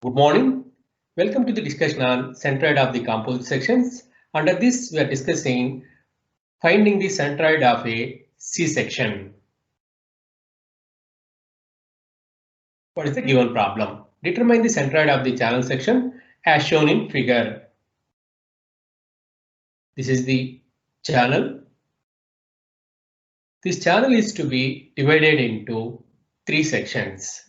Good morning. Welcome to the discussion on centroid of the composite sections. Under this, we are discussing finding the centroid of a C-section. What is the given problem? Determine the centroid of the channel section as shown in figure. This is the channel. This channel is to be divided into three sections.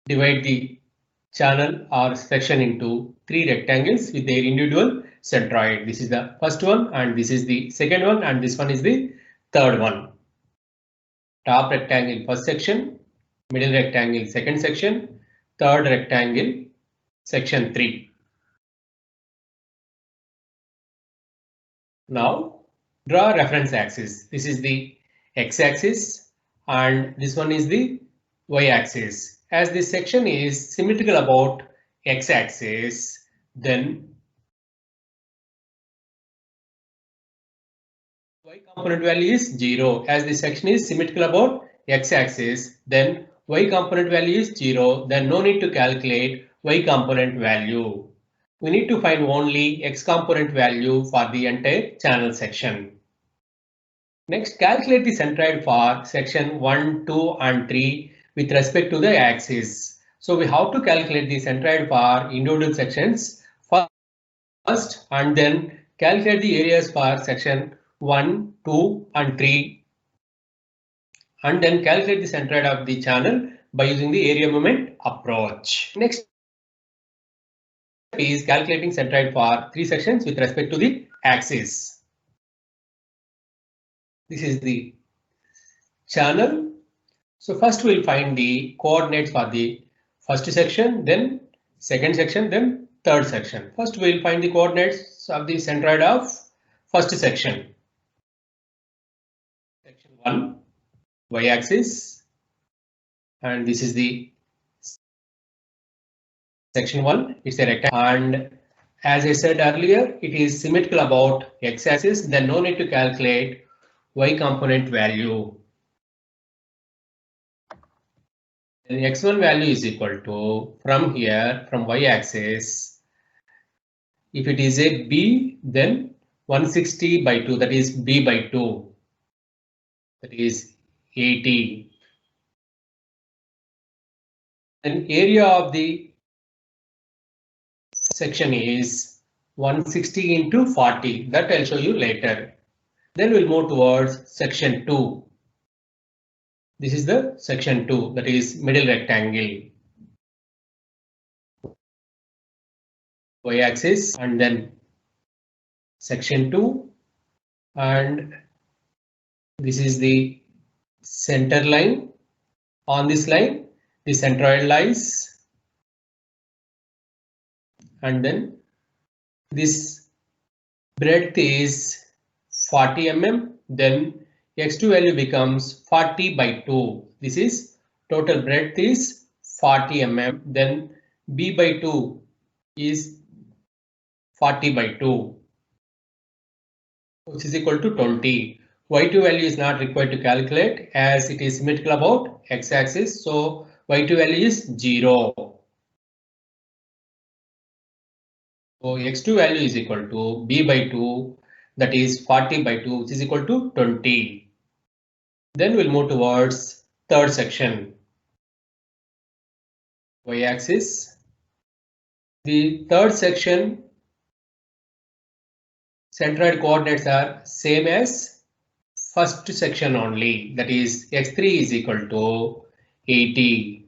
Divide the channel or section into three rectangles with their individual centroid. This is the first one, and this is the second one, and this one is the third one. Top rectangle first section, middle rectangle second section, third rectangle section 3. Now draw reference axis. This is the x-axis and this one is the y-axis. As this section is symmetrical about x-axis, then y component value is 0. As this section is symmetrical about x-axis, then y component value is 0. Then no need to calculate y component value. We need to find only x component value for the entire channel section. Next, calculate the centroid for section 1, 2, and 3 with respect to the axis. So we have to calculate the centroid for individual sections first, and then calculate the areas for section 1, 2, and 3, and then calculate the centroid of the channel by using the area moment approach. Next is calculating centroid for three sections with respect to the axis. This is the channel. So first we'll find the coordinates for the first section, then second section, then third section. First we'll find the coordinates of the centroid of first section. Section 1, y-axis, and this is the section 1. It's a rectangle, and as I said earlier, it is symmetrical about x-axis. Then no need to calculate y component value. Then x1 value is equal to, from here, from y-axis, if it is a b, then 160 by 2, that is b by 2, that is 80. Then area of the section is 160 into 40. That I'll show you later. Then we'll move towards section 2. This is the section 2, that is middle rectangle. Y-axis, and then section 2, and this is the center line. On this line, the centroid lies, and then this breadth is 40 mm. Then x2 value becomes 40 by 2. This is total breadth is 40 mm. Then b by 2 is 40 by 2, which is equal to 20. Y2 value is not required to calculate as it is symmetrical about x-axis. So y2 value is 0. So x2 value is equal to b by 2, that is 40 by 2, which is equal to 20. Then we'll move towards third section. Y-axis. The third section centroid coordinates are same as first section only, that is x3 is equal to 80.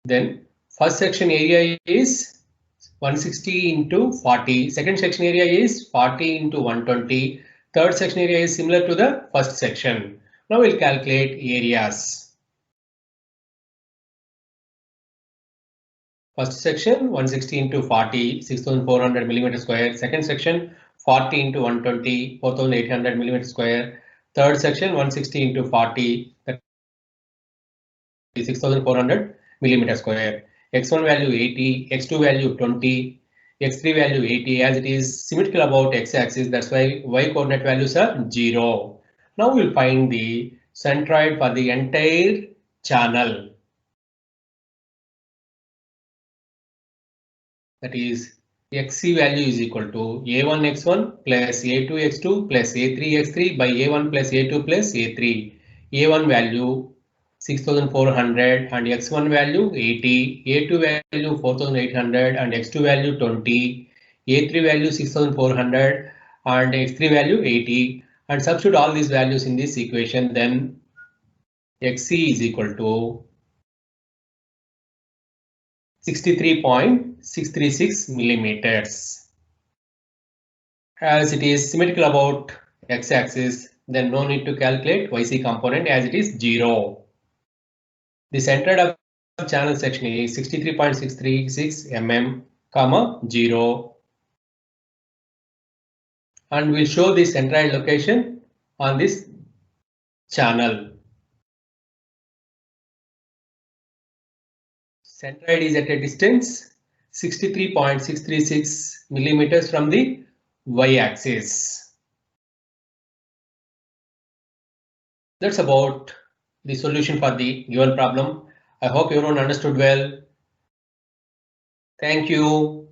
Then first section area is 160 into 40. Second section area is 40 into 120. Third section area is similar to the first section. Now we'll calculate areas. First section 160 into 40, 6400 mm square. Second section 40 into 120, 4800 mm square. Third section 160 into 40, that is 6400 mm square. X1 value 80, X2 value 20, X3 value 80. As it is symmetrical about x-axis, that's why y coordinate values are 0. Now we'll find the centroid for the entire channel. That is, xc value is equal to a1x1 plus a2x2 plus a3x3 by a1 plus a2 plus a3. a1 value 6400 and x1 value 80, a2 value 4800 and x2 value 20, a3 value 6400 and x3 value 80, and substitute all these values in this equation. Then xc is equal to 63.636 millimeters. As it is symmetrical about x-axis, then no need to calculate yc component as it is 0. The center of channel section is 63.636 mm, comma 0. And we'll show the centroid location on this channel. Centroid is at a distance 63.636 millimeters from the y-axis. That's about the solution for the given problem. I hope everyone understood well. Thank you.